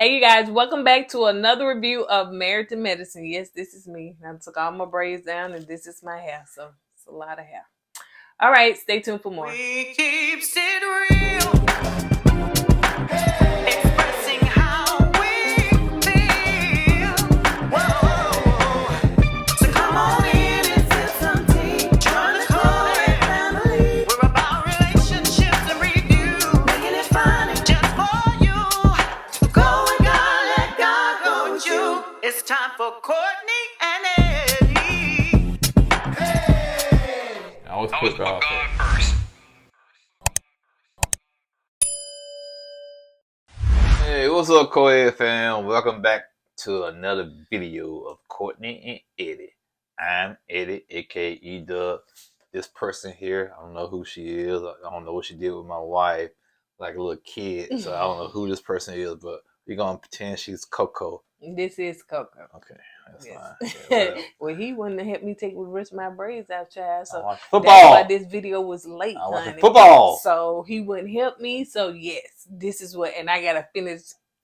Hey, you guys, welcome back to another review of Married to Medicine. Yes, this is me. I took all my braids down, and this is my hair, so it's a lot of hair. All right, stay tuned for more. We keeps it real, expressing how we feel. Whoa. So come on in and sip some tea. Join the KOED family. We're about relationships and review, making it fun just for you. Go with God, let God go with you. It's time for Courtney and Eddie. I always put God first. Hey, what's up, KOED fam? Welcome back to another video of Courtney and Eddie. I'm Eddie, aka E-Dub. This person here, I don't know who she is. I don't know what she did with my wife, like a little kid. So I don't know who this person is, but we're gonna pretend she's Coco. This is Coco. Okay, that's Yes. fine. Yeah, Well, he wouldn't have helped me take the rest of my braids out, child. So I watch that's football. why this video was late, I watch honey. football. So he wouldn't help me. So yes, this is what, and I gotta finish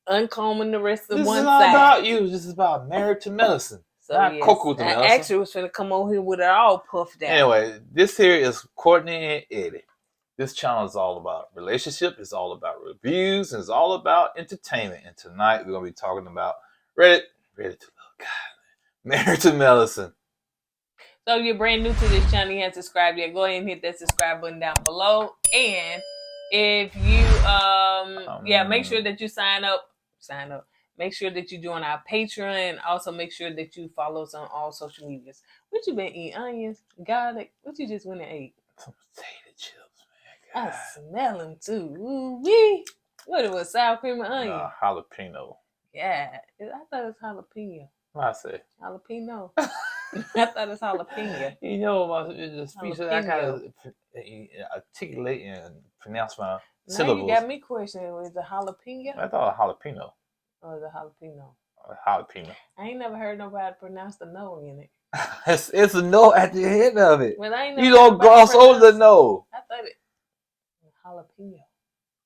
uncombing the rest of This one is not side. about you. This is about Married to Medicine. So Not yes, Coco to I Medicine. actually was finna come over here with it all puffed out. Anyway, this here is Courtney and Eddie. This channel is all about relationship. It's all about reviews. And it's all about entertainment. And tonight we're gonna be talking about ready to love God, Married to Medicine. So if you're brand new to this channel, you haven't subscribed yet, go ahead and hit that subscribe button down below. And if you make sure that you sign up. Make sure that you join our Patreon, and also make sure that you follow us on all social medias. What you been eating? Onions? Garlic? What you just went and ate? Some potato chips, man. I smell them too. Ooh wee! What it was? Sour cream and onion? Jalapeno. Yeah, I thought it was jalapeno. What I say? Jalapeno. I thought it was jalapeno. You know, the speech that I gotta articulate and pronounce my syllables. Now you got me questioning, was it jalapeno? I thought a jalapeno. Or the jalapeno? Jalapeno. I ain't never heard nobody pronounce the no in it. It's a no at the end of it. Well, I ain't you don't gloss over the no. I thought it jalapeno.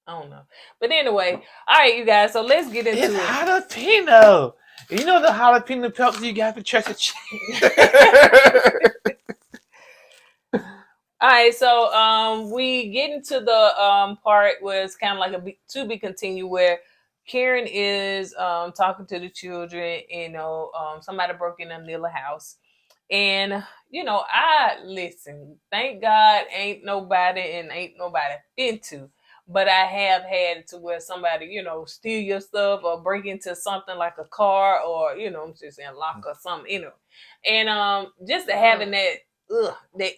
I don't know. But anyway, all right, you guys. So let's get into it. Jalapeno. You know the jalapeno peppers you got for Church of Cheese. All right, so we get into the part where it's kind of like to be continued, where Karen is talking to the children. Somebody broke in Neil's house, and I listen. Thank God, ain't nobody been to. But I have had to where somebody, steal your stuff or break into something like a car or, I'm just saying lock or something, And just having that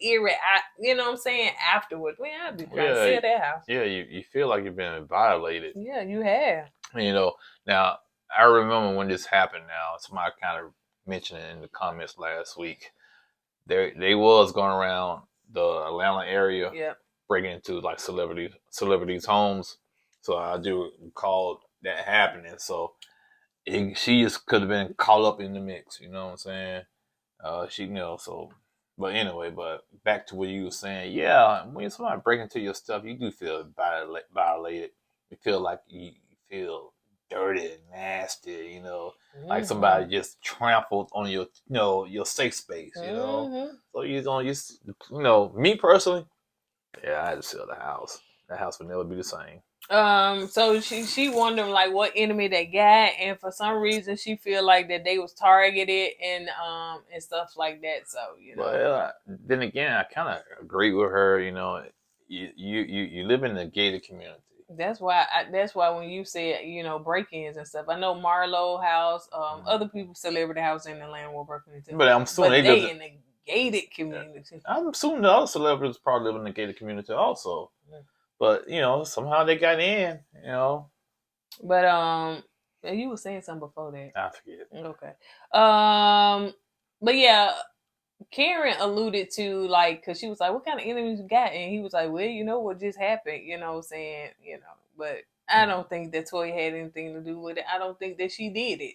eerie, you know what I'm saying, afterwards. Man, I'd be trying to sell that house. Yeah, you feel like you've been violated. Yeah, you have. Now, I remember when this happened now. Somebody kind of mentioned it in the comments last week. They was going around the Atlanta area. Yeah. Breaking into like celebrities' homes. So I do recall that happening. So she just could have been caught up in the mix. You know what I'm saying? But anyway, but back to what you were saying. Yeah, when somebody break into your stuff, you do feel violated. You feel like you feel dirty and nasty. Like somebody just trampled on your, your safe space. So me personally. Yeah, I had to sell the house. That house would never be the same. So she wondering like what enemy they got, and for some reason she feel like that they was targeted and stuff like that. So Well, then again, I kind of agree with her. You live in a gated community. That's why when you said break-ins and stuff, I know Marlo house, other people's celebrity house in Atlanta were breaking into. But I'm assuming they in the gated community. I'm assuming the other celebrities probably live in the gated community also. But somehow they got in. But you were saying something before that. I forget. Okay. But yeah, Karen alluded to because she was like, "What kind of enemies you got?" And he was like, "Well, you know what just happened." But I don't think that Toy had anything to do with it. I don't think that she did it.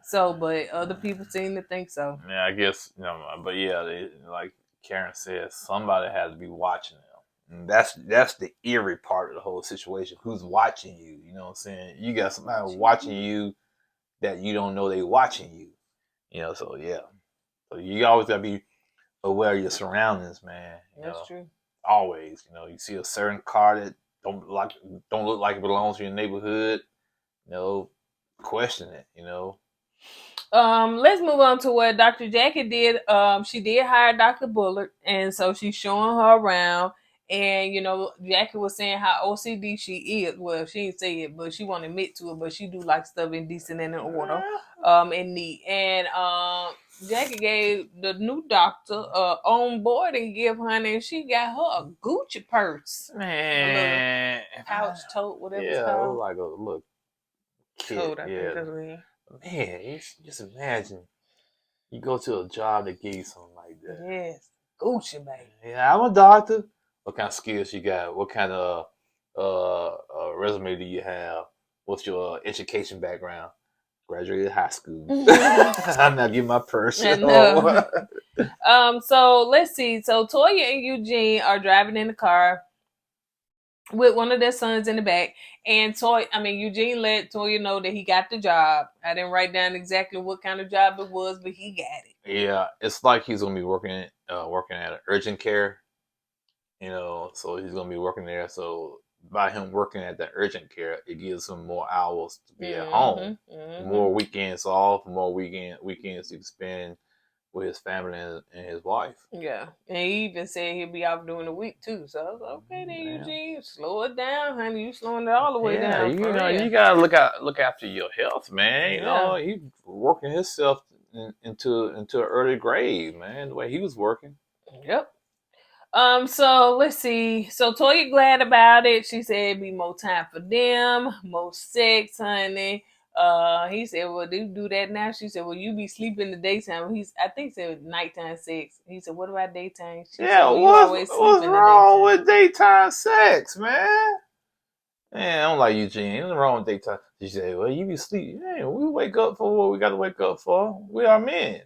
So, but other people seem to think so. Yeah, I guess but yeah, like Karen said, somebody had to be watching them. And that's the eerie part of the whole situation. Who's watching you? You know what I'm saying? You got somebody watching you that you don't know they watching you. You know, so yeah. So you always gotta be aware of your surroundings, man. That's true. Always. You know, you see a certain car that don't look like it belongs to your neighborhood. You know, question it. You know. Let's move on to what Dr. Jackie did. She did hire Dr. Bullard, and so she's showing her around. And Jackie was saying how OCD she is. Well, she didn't say it, but she won't admit to it. But she do like stuff in decent and in order, and neat. And Jackie gave the new doctor on board and give honey, and she got her a Gucci purse, Man, a pouch tote, whatever it's yeah, it called. was like a little kid. Tote, I think that's what it is. Man, just imagine you go to a job that gives you something like that. Yes, Gucci, baby. Yeah, I'm a doctor. What kind of skills you got? What kind of resume do you have? What's your education background? Graduated high school. I'm not getting my purse. So let's see. So Toya and Eugene are driving in the car with one of their sons in the back, and Eugene let Toya know that he got the job. I didn't write down exactly what kind of job it was, but he got it. Yeah, it's like he's gonna be working at an urgent care. You know, so he's gonna be working there. So by him working at the urgent care, it gives him more hours to be at home, more weekends off, more weekends to spend with his family and his wife. Yeah, and he even said he'll be off during the week too. So I was like, okay, then Eugene, slow it down, honey. You slowing it all the way down. You gotta look after your health, man. You know, he working himself into an early grave, man. The way he was working. Yep. So let's see. So Toya glad about it. She said it'd be more time for them, more sex, honey. He said, well, do you do that now? She said, well, you be sleeping in the daytime. I think said nighttime sex. He said, what about daytime? She said, well, what's wrong with daytime sex, man? Man, I'm like Eugene. Nothing wrong with daytime. She said, well, you be sleeping. Yeah, we wake up for what we got to wake up for. We are men.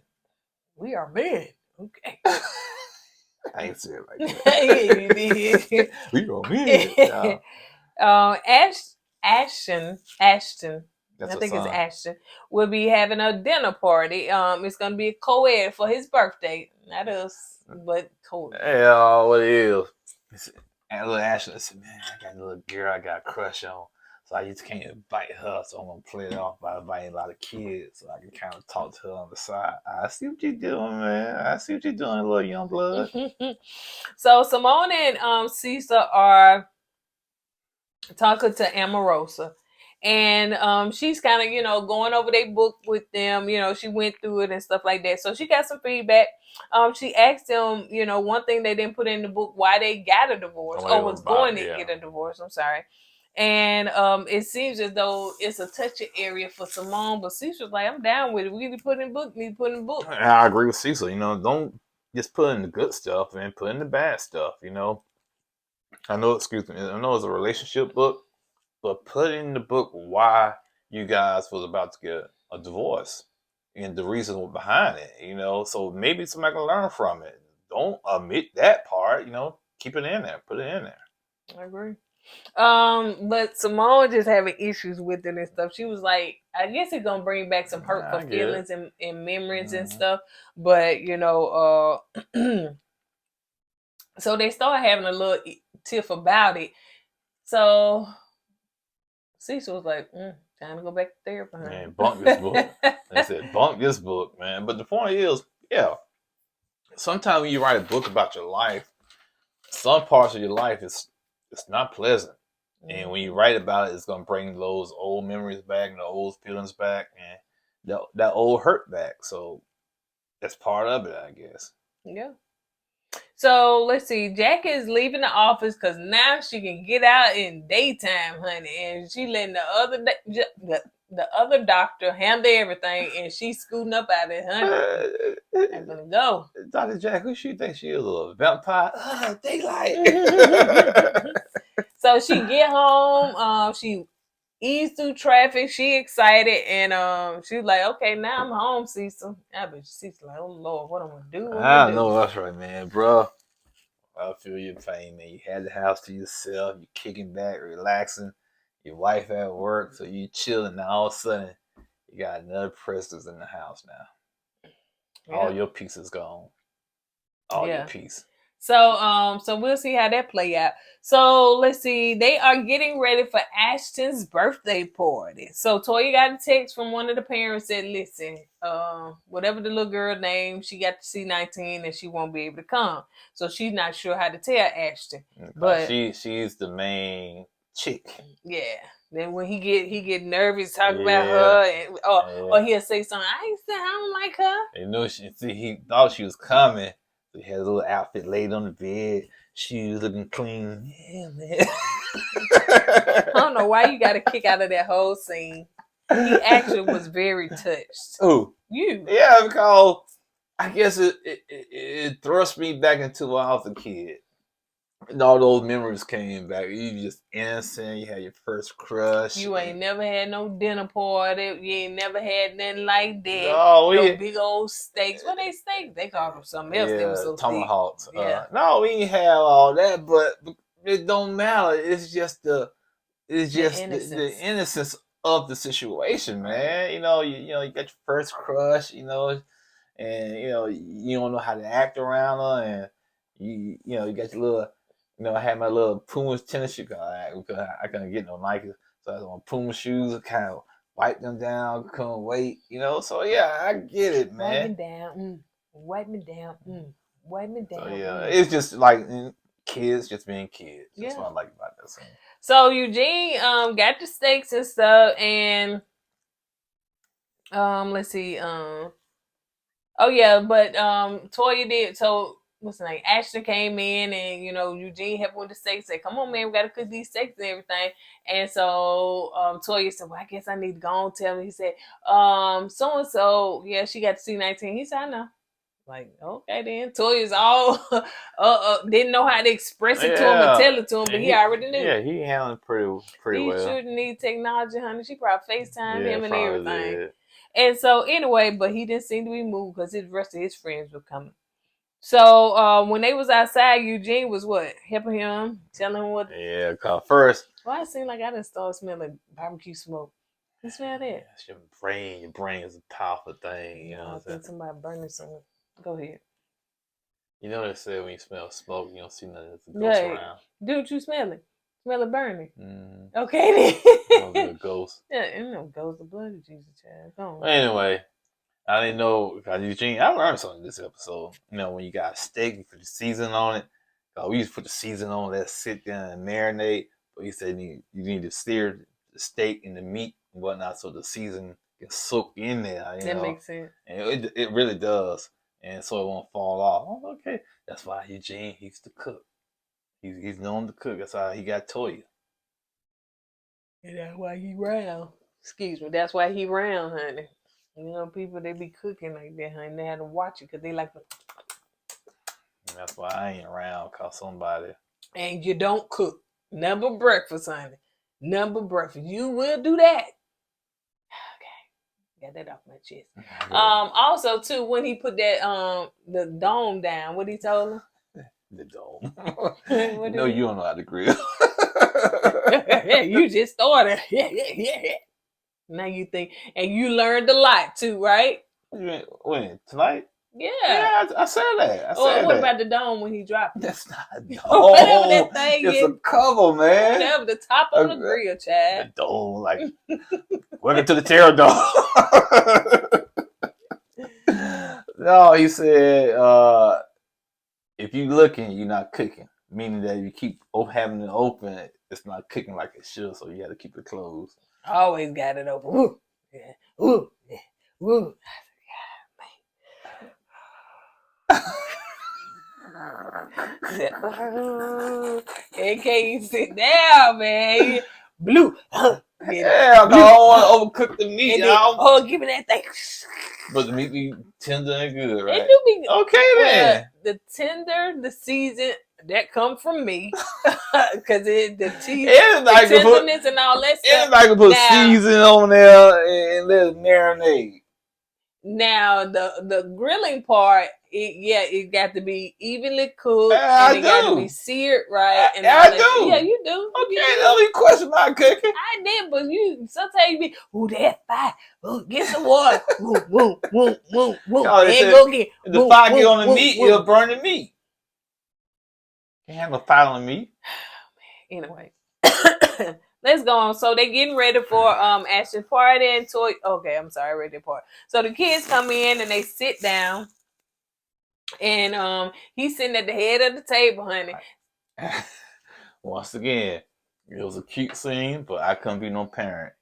We are men. Okay. I ain't saying it like that. Yeah, you did. We are men. Ashton. That's I think it's Ashton. Will be having a dinner party. It's gonna be a KOED for his birthday. Not us, but KOED. Yeah, what it is. And little Ashton said, man, I got a little girl I got a crush on. So I just can't invite her. So I'm gonna play it off by inviting a lot of kids so I can kind of talk to her on the side. I see what you're doing, man. I see what you're doing, little young blood. So Simone and Cesar are talking to Amorosa. And she's kind of, going over their book with them. She went through it and stuff like that. So she got some feedback. She asked them, one thing they didn't put in the book, why they got a divorce or was going to get a divorce. I'm sorry. And it seems as though it's a touchy area for Simone, but Cecil's like, I'm down with it. We need to put in the book. I agree with Cecil. Don't just put in the good stuff and put in the bad stuff. I know it's a relationship book, but put in the book why you guys was about to get a divorce and the reason behind it. So maybe somebody can learn from it. Don't omit that part. Keep it in there. Put it in there. I agree. But Simone just having issues with it and stuff. She was like, I guess it's gonna bring back some hurtful feelings and memories and stuff. But so they started having a little tiff about it. So Cecil was like, time to go back to therapy. Man, bunk this book. They said, bunk this book, man. But the point is, sometimes when you write a book about your life, some parts of your life it's not pleasant. And when you write about it, it's going to bring those old memories back and the old feelings back and that old hurt back. So that's part of it, I guess. Yeah. So let's see. Jack is leaving the office because now she can get out in daytime, honey, and she letting the other doctor handle everything, and she's scooting up out of it, honey. I'm gonna go. Dr. Jack, who she thinks she is, a little vampire? Daylight. So she get home. She ease through traffic. She excited, and she's like, "Okay, now I'm home, Cecil." I bet Cecil like, "Oh Lord, what I'm gonna do?" I know that's right, man, bro. I feel your pain, man. You had the house to yourself. You kicking back, relaxing. Your wife at work, so you chilling. Now all of a sudden, you got another presence in the house. Now all Yeah. your peace is gone. All your Yeah. peace. So we'll see how that play out. So let's see. They are getting ready for Ashton's birthday party. So Toya got a text from one of the parents said, "Listen, whatever the little girl name, she got to C-19 and she won't be able to come. So she's not sure how to tell Ashton. But she's the main chick. yeah." Then when he get nervous talking about Yeah. her, and, Yeah. or he'll say something. I don't like her. You know, he thought she was coming. So he had a little outfit laid on the bed, shoes looking clean. Yeah, man. I don't know why you got a kick out of that whole scene. He actually was very touched. Who? You? Yeah, because I guess it thrust me back into when I was a kid. And all those memories came back. You just innocent. You had your first crush. You ain't never had no dinner party. You ain't never had nothing like that. No, big old steaks. What they steaks? They called them something else. They were so tomahawks. thick. Yeah. No, we ain't have all that, but it don't matter. It's just the innocence of the situation, man. You know, you got your first crush, and you don't know how to act around her, and you got your little, I had my little Puma tennis shoe because I couldn't get no Nike, so I had on Puma shoes, kind of wipe them down, couldn't wait, so yeah, I get it, man. Wipe me down, wipe me down, wipe me down. So yeah, it's just like kids just being kids. That's what I like about that scene. So Eugene got the steaks and stuff, and let's see, Toya did. So what's the name? Ashton came in, and Eugene helped with the steaks. Said, "Come on, man, we gotta cook these steaks and everything." And so Toya said, "Well, I guess I need to go and tell him." He said, "So and so, yeah, she got the C-19." He said, "I know." Like, okay, then Toya's all didn't know how to express it to him and tell it to him, but he already knew. Yeah, he handled pretty well. These children need technology, honey. She probably FaceTime him and everything. Did. And so anyway, but he didn't seem to be moved because the rest of his friends were coming. So when they was outside, Eugene was what? Helping him, telling him what? Yeah, cause first. Why it seemed like I didn't start smelling barbecue smoke? You smell that? It's your brain. Your brain is a powerful thing. You know I think somebody burning something. Go ahead. You know they say when you smell smoke, you don't see nothing. There's a ghost around. Dude, you smell it. Smell it burning. Mm-hmm. Okay then. No ghost. Yeah, ain't no ghost. The blood of Jesus, child. Go on. Anyway, I didn't know because Eugene. I learned something this episode. When you got a steak, you put the seasoning on it. We used to put the seasoning on, let it sit there and marinate. But he said you need to sear the steak and the meat and whatnot so the season can soak in there. That makes sense. And it really does. And so it won't fall off. Oh, okay. That's why Eugene, he's the cook. He's known to cook. That's why he got Toya. And that's why he round. Excuse me. That's why he round, honey. People, they be cooking like that, honey. They had to watch it because they like to... And that's why I ain't around, cause somebody... And you don't cook. Number breakfast, honey. Number breakfast. You will do that. Got that off my chest. Also, too, when he put that the dome down, what he told him? The dome. You don't know how to grill. You just started. Yeah. Now you think, and you learned a lot too, right? When tonight? Yeah. Yeah, I said that. What about the dome when he dropped it? That's not a dome. Whatever that thing it's is. a cover, man. Whatever, the top of the grill, Chad. The dome, like, welcome to the Terror Dome. No, he said, if you looking, you're not cooking. Meaning that if you keep having it open, it's not cooking like it should, so you got to keep it closed. Always got it open. Woo. Yeah. Woo. Yeah. Woo. And can you sit down, man? Blue. Yeah, I don't want to overcook the meat. Give me that thing. But the meat be tender and good, right? It do be okay then. The tender, the season that come from me, because the tenderness and all that stuff. Everybody can put season on there and let it marinate. Now the grilling part, it got to be evenly cooked and I it got to be do. seared right and all I that. Yeah, do. you do. You Okay, do. the only question my cooking. I did, but you sometimes you be, ooh, that fire. Ooh, get some water. Woo, woo, woo, woo, woo. Y'all, they Then said go get if the woo, fire get woo, on the woo, meat, it'll woo. burn the meat. Can't have no fire on the meat. Anyway. Let's go on. So they getting ready for Ashton's party and toy. Okay, I'm sorry, I read that part. So the kids come in and they sit down, and he's sitting at the head of the table, honey. Once again, it was a cute scene, but I couldn't be no parent.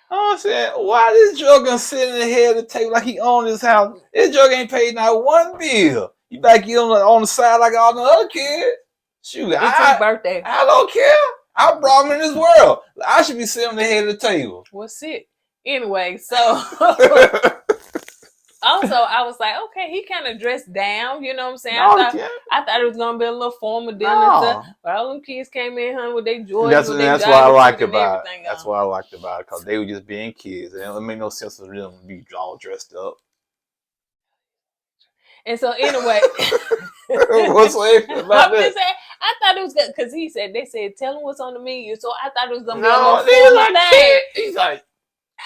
I'm saying, why this drug gonna sit in the head of the table like he owned his house? This drug ain't paid not one bill. You back here on the side like all the other kids. Shoot, It's his birthday. I don't care. I brought him in this world. I should be sitting on the head of the table. What's it? Anyway, so also I was like, okay, he kind of dressed down, you know what I'm saying? I thought it was gonna be a little formal dinner. But all them kids came in, honey, with their Jordans, with their That's what I liked and about it. everything. That's what I liked about it, because they were just being kids. And it made no sense for them to be all dressed up. And so anyway, what's so extra about that? Saying, I thought it was good because they said tell him what's on the menu. So I thought it was gonna be a No, little they formal like thing. He's like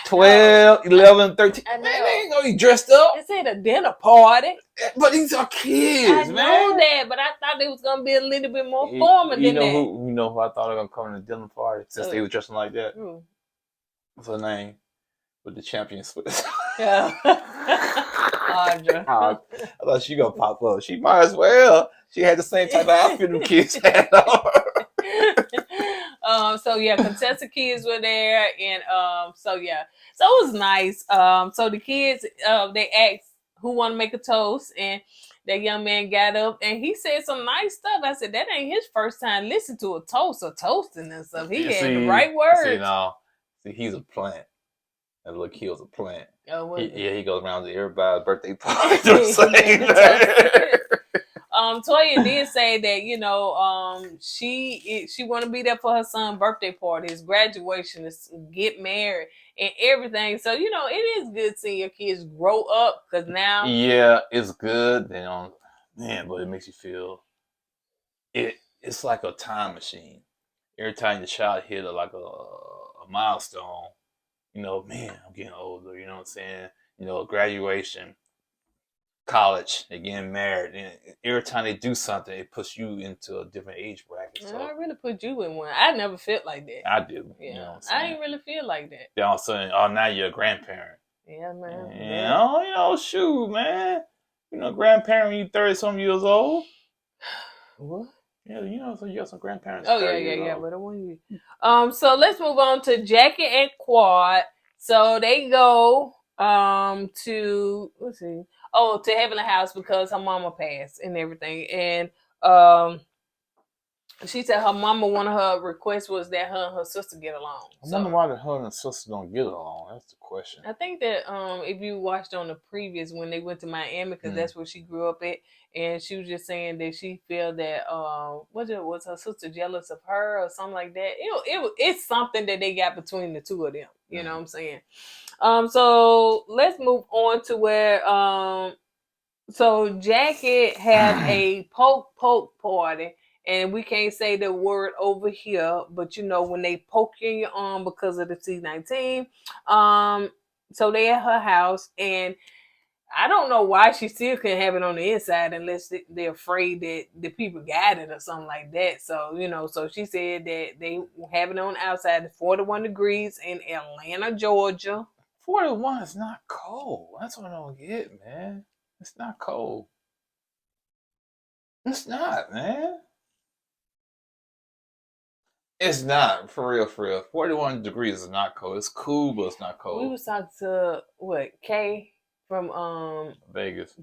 12, 11, 13. I know. Man, they ain't know he dressed up. They said a dinner party. But these are kids, I man. know that, but I thought it was gonna be a little bit more formal than that. You know who I thought was gonna come to the dinner party since they were dressing like that? What's her name? With the champion Swiss. Yeah. Audra. I thought she gonna pop up. She might as well. She had the same type of outfit them kids had on. So yeah, contestant kids were there, and so it was nice. So the kids, they asked who want to make a toast, and that young man got up and he said some nice stuff. I said that ain't his first time listening to a toast or toasting and stuff. He had the right words. See, he's a plant. That little kid was a plant. Oh, he goes around to everybody's birthday party. Toya did say that she want to be there for her son's birthday party, his graduation, his get married, and everything. So it is good seeing your kids grow up because now it's good. Man, but it makes you feel it's like a time machine. Every time the child hit a milestone, man, I'm getting older. You know what I'm saying? Graduation, college, they getting married, and every time they do something, it puts you into a different age bracket. So I really put you in one. I never felt like that. I do. Yeah, I didn't really feel like that. Then all of a sudden, now you're a grandparent. Yeah, man. And, shoot, man. Grandparent when you 30-some years old. What? Yeah, so you got some grandparents. Oh yeah. But I want you. So let's move on to Jackie and Quad. So they go to to Heavenly House because her mama passed and everything. And she said her mama, one of her requests was that her and her sister get along. I wonder why her and her sister don't get along. That's the question. I think that if you watched on the previous when they went to Miami, because that's where she grew up at, and she was just saying that she felt that was her sister jealous of her or something like that. It's something that they got between the two of them. You know what I'm saying? So let's move on to where so Jackie had a poke party. And we can't say the word over here, but when they poke you in your arm because of the C-19. So they at her house, and I don't know why she still couldn't have it on the inside unless they're afraid that the people got it or something like that. So, so she said that they have it on the outside. It's 41 degrees in Atlanta, Georgia. 41 is not cold. That's what I don't get, man. It's not cold. It's not, man. It's not, for real, 41 degrees is not cold. It's cool, but it's not cold. We was talking to, Kay from Vegas,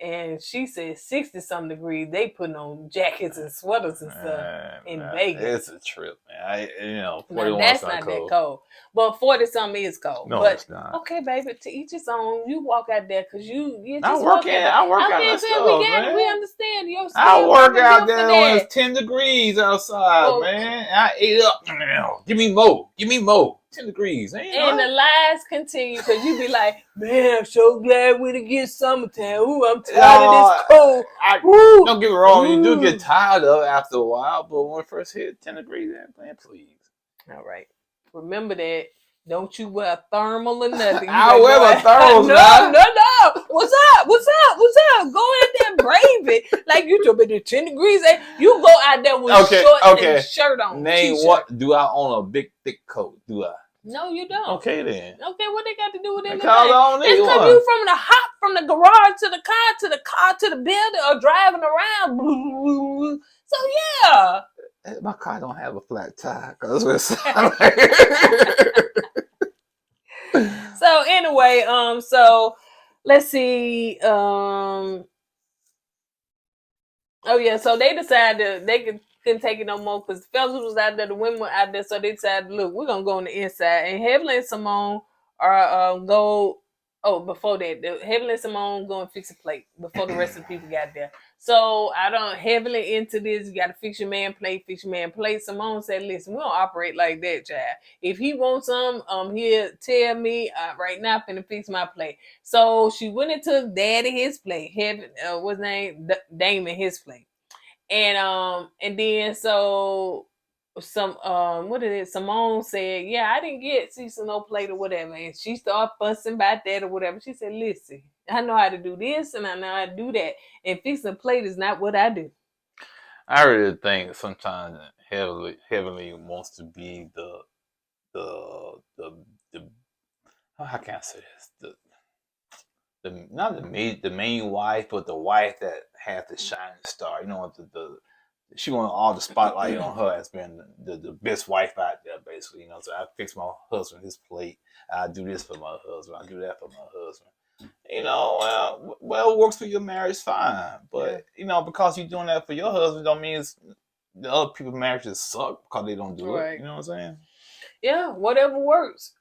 and she said 60-some degrees. They putting on jackets and sweaters and stuff in Vegas. It's a trip, man. 41 that's not cold. That cold. But 40-something is cold. No, but, it's not. Okay, baby, to each his own. You walk out there because you just I work out that stuff, man. We understand your skin. I work out there when it's 10 degrees outside, man. I ate up. Give me more. 10 degrees. Ain't And the no. lies continue because you be like, man, I'm so glad we done get summertime. Ooh, I'm tired of this cold. Woo. Don't get me wrong, you do Ooh. get tired of it after a while, but when it first hit 10 degrees, man, please. All right. Remember that. Don't you wear a thermal or nothing. You I better wear go my out- thermals no, now. no. What's up? What's up? What's up? Go out there and brave it. Like you told me the 10 degrees. You go out there with shorts and shirt on. Name T-shirt. what do I own a big thick coat? Do I? No, you don't. Okay then. Okay, what they got to do with anything? Because I don't need It's because one. you from the hop from the garage to the car to the building or driving around. So yeah. My car don't have a flat tire. Cause what it sound like. So anyway, so let's see. Oh yeah, so they decided they couldn't take it no more because the fellas was out there, the women were out there, so they decided, look, we're gonna go on the inside. And Heavenly and Simone are go. Oh, before that, Heavenly and Simone go and fix a plate before the rest of the people got there. So I don't heavily into this. You got to fix your man plate, fix your man plate. Simone said, "Listen, we don't operate like that, child. If he wants some, he'll tell me right now. I'm finna fix my plate." So she went and took Daddy his plate. Heaven, what's his name? Damon his plate. And then so some what is it? Simone said, yeah, I didn't get Cecil no plate or whatever, and she started fussing about that or whatever. She said, listen, I know how to do this and I know how to do that, and fixing a plate is not what I do. I really think sometimes Heavenly wants to be the how can I say this? Not the main wife, but the wife that has the shining star. You know, she want all the spotlight on her as being the best wife out there, basically. You know, so I fix my husband his plate. I do this for my husband. I do that for my husband. You know, well, it works for your marriage, fine. But you know, because you're doing that for your husband, don't mean the other people's marriages suck because they don't do it. You know what I'm saying? Yeah, whatever works.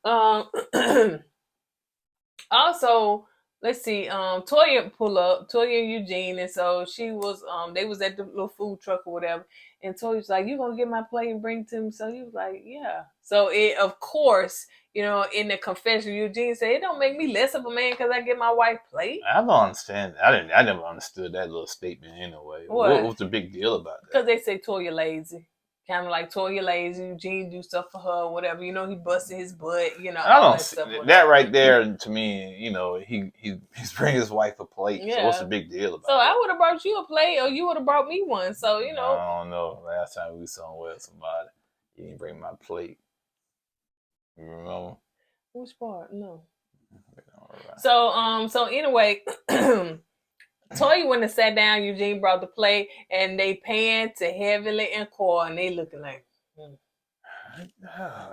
Also, let's see, Toya pull up, Toya and Eugene, and so she was they was at the little food truck or whatever, and Toya was like, you gonna get my plate and bring it to him? So he was like, yeah. So it, of course, you know, in the confession, Eugene said, it don't make me less of a man because I get my wife plate. I don't understand. I never understood that little statement anyway. What was the big deal about that? Because they say Toya lazy. Kind of like Toya lazy, Eugene do stuff for her, whatever. You know, he busted his butt. You know, I all don't that stuff. That right there to me. You know, he's bringing his wife a plate. Yeah. So what's the big deal about? So I would have brought you a plate, or you would have brought me one. So you know, I don't know. Last time we was somewhere with somebody, you didn't bring my plate. You remember? Which part? No. So anyway. Toya went and sat down. Eugene brought the plate, and they panned to Heavenly and Cora, and they looking like,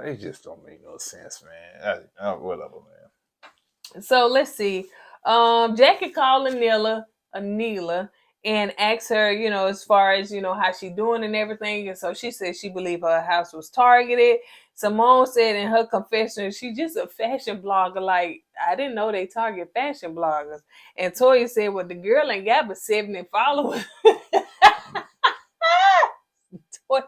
it just don't make no sense, man. Whatever, man. So let's see. Jackie called Anila, and asked her, you know, as far as, you know, how she doing and everything. And so she said she believed her house was targeted. Simone said in her confession, she's just a fashion blogger. Like, I didn't know they target fashion bloggers. And Toya said, well, the girl ain't got but 70 followers. Toya,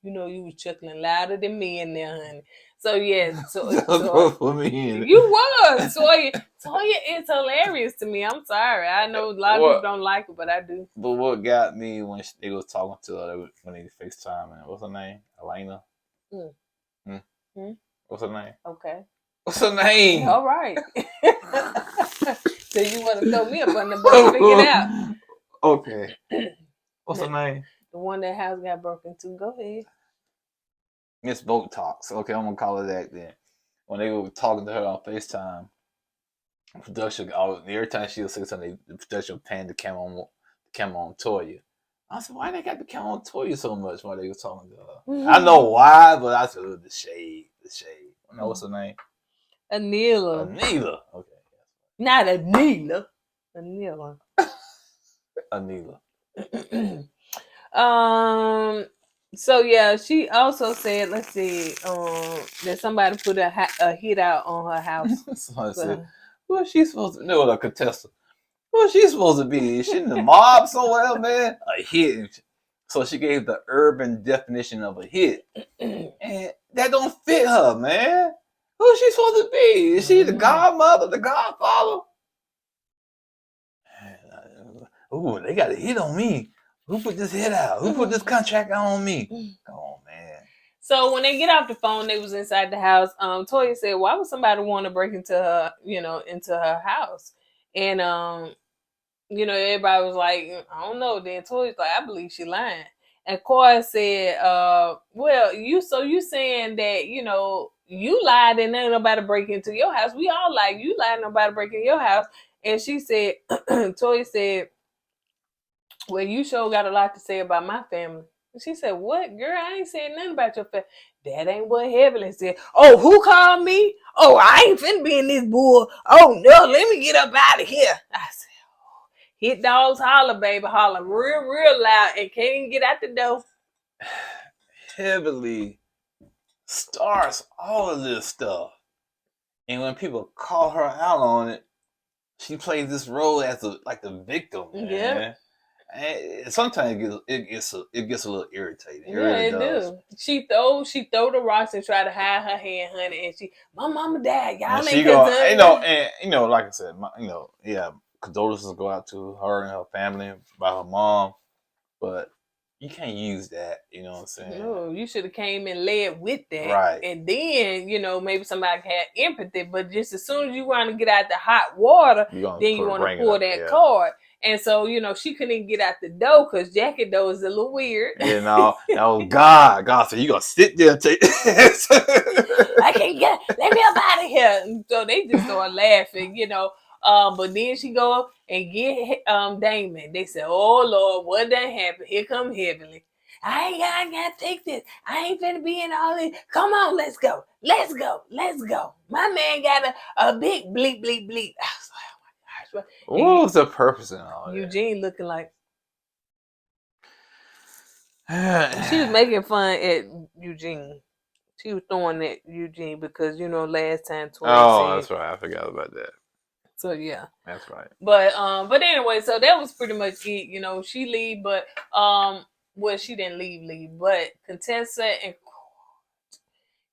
you know, you was chuckling louder than me in there, honey. So yeah, for me. You was. Toya is hilarious to me. I'm sorry. I know a lot of people don't like it, but I do. But what got me when they was talking to her when they FaceTime, and what's her name? Helena. What's her name? Okay. What's her name? All right. So you want to throw me up on the bus, figure it out. Okay. What's her name? The one that house got broken into. Go ahead. Miss Boat Talks. Okay, I'm gonna call her that then. When they were talking to her on FaceTime, production, every time she would say something, the production would pan the camera on Toya. I said, why they got the camera on Toya so much while they were talking to her? Mm-hmm. I know why, but I said, the shade. I know what's her name? Anila. Okay. Not Anila. Anila. So yeah, she also said, let's see, that somebody put a hit out on her house. Somebody said, what she supposed to know? A contestant. What she supposed to be? Is she in the mob somewhere, man? A hit. So she gave the urban definition of a hit, and that don't fit her, man. Who's she supposed to be? Is she the godmother, the godfather? Ooh, they got a hit on me. Who put this hit out? Who put this contract on me? Come on, man. So when they get off the phone, they was inside the house. Toya said, "Why would somebody want to break into her, into her house?" And everybody was like, "I don't know." Then Toya's like, "I believe she lying." And Cora said, "Well, you saying that you lied and ain't nobody break into your house? We all lie. You lied, nobody break in your house." And she said, Toya said, "Well, you sure got a lot to say about my family." She said, "What, girl? I ain't saying nothing about your family." That ain't what Heavenly said. "Oh, who called me? Oh, I ain't finna be in this bull. Oh, no, let me get up out of here." I said, "Hit dogs holler, baby. Holler real, real loud and can't even get out the door." Heavily starts all of this stuff. And when people call her out on it, she plays this role as the victim, man. Yeah. And sometimes it gets a little irritating. It Yeah, really it does. do. She throw the rocks and try to hide her hand, honey, and my mama died. Y'all And ain't she go, concerned. like I said, condolences go out to her and her family about her mom, but you can't use that. You know what I'm saying? No, you should have came and led with that, Right? And then maybe somebody had empathy, but just as soon as you want to get out the hot water, then you want to pull that card. And so, she couldn't even get out the door because Jackie door is a little weird. God said, "You gonna sit there and take I can't get, let me up out of here." And so they just started laughing, but then she go up and get Damon. They said, "Oh Lord, what done happened? Here come Heavenly. I gotta take this. I ain't finna be in all this. Come on, let's go. Let's go. Let's go." My man got a big bleep, bleep, bleep. I was like, "Oh my gosh." What was the purpose in all Eugene looking like that? she was making fun at Eugene. She was throwing at Eugene because last time Toya said. That's right. I forgot about that. So yeah, that's right. But anyway, so that was pretty much it. She leave, but well, she didn't leave, but Contessa and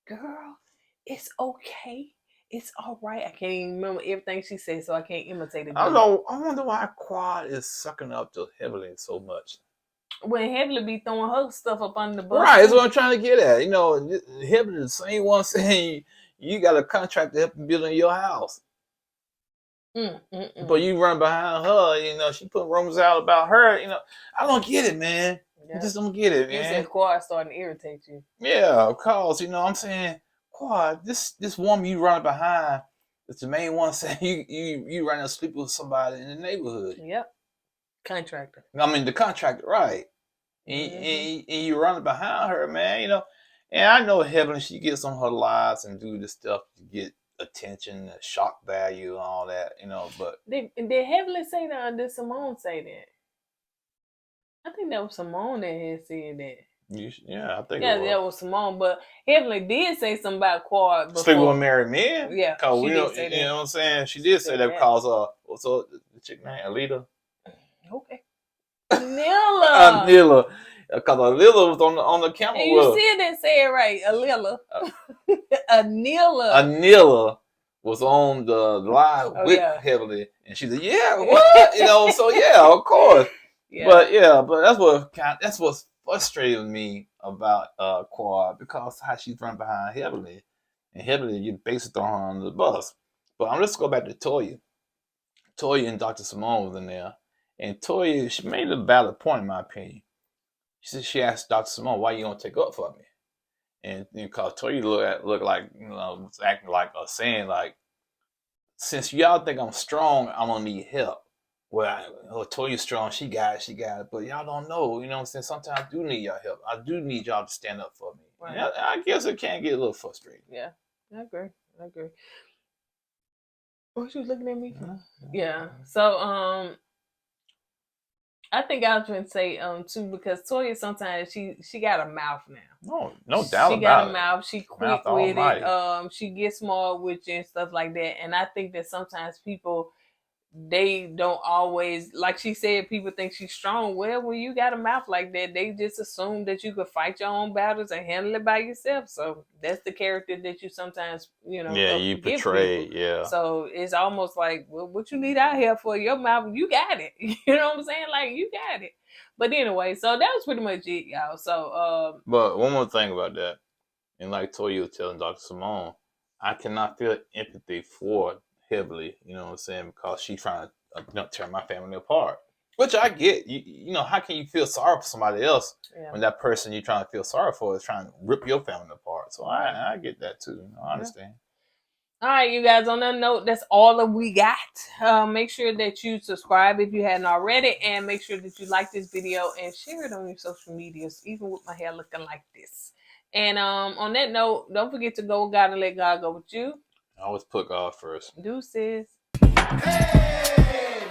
girl, it's okay. It's all right. I can't even remember everything she said, so I can't imitate it. I don't know. I wonder why Quad is sucking up to Heavily so much. When Heavily be throwing her stuff up under the bus. Right, that's what I'm trying to get at. Heavily the same one saying you got a contract to help build in your house. But you run behind her, she put rumors out about her, I don't get it, man. Yeah. I just don't get it, man. You said Quad starting to irritate you. Yeah, cause I'm saying, Quad, this woman you running behind is the main one saying you running to sleep with somebody in the neighborhood. Yep. Contractor. I mean the contractor, right. And you running behind her, man, and I know Heaven, she gets on her lies and do this stuff to get attention, shock value, and all that, but did Heavenly say that, or did Simone say that? I think that was Simone that had said that. I think that was Simone, but Heavenly did say something about Quad before. Sleeping with married men? Yeah, because we don't, you know what I'm saying? She did say that because what's the chick name? Alita? Okay. Anila. Because Alila was on the camera. And you still didn't say it right. Alila. Anila. Anila was on the live with Heavily, and she said, "Yeah, what?" So yeah, of course. Yeah. But that's what's frustrating me about Quad, because how she's running behind Heavily, and Heavily, you basically throw her under the bus. But let's go back to Toya. Toya and Dr. Simone was in there. And Toya, she made a valid point, in my opinion. She asked Dr. Simone, "Why you don't take up for me?" And because Toya looked like, acting like or saying like, "Since y'all think I'm strong, I'm gonna need help." Well, Toya's strong, she got it, but y'all don't know, what I'm saying? Sometimes I do need y'all help. I do need y'all to stand up for me. Right. I guess it can get a little frustrating. Yeah, I agree. What you looking at me for? Yeah. So I think I was going to say too, because Toya sometimes she got a mouth now. No doubt about it. She got a mouth. She quick with it. She gets smart with you and stuff like that. And I think that sometimes people they don't always, like she said, people think she's strong. Well, when you got a mouth like that, they just assume that you could fight your own battles and handle it by yourself. So that's the character that you sometimes, Yeah, you give portray. people. Yeah, So it's almost like, well, what you need out here for? Your mouth, you got it. You know what I'm saying? Like, you got it. But anyway, so that was pretty much it, y'all. So but one more thing about that, and like Toya was telling Dr. Simone, I cannot feel empathy for heavily. You know what I'm saying? Because she's trying to tear my family apart. Which I get. You know, how can you feel sorry for somebody else yeah. when that person you're trying to feel sorry for is trying to rip your family apart? So I get that too. You know, I understand. All right, you guys, on that note, that's all that we got. Make sure that you subscribe if you hadn't already, and make sure that you like this video and share it on your social medias, even with my hair looking like this. And on that note, don't forget to go God and let God go with you. I always put God first. Deuces. Hey!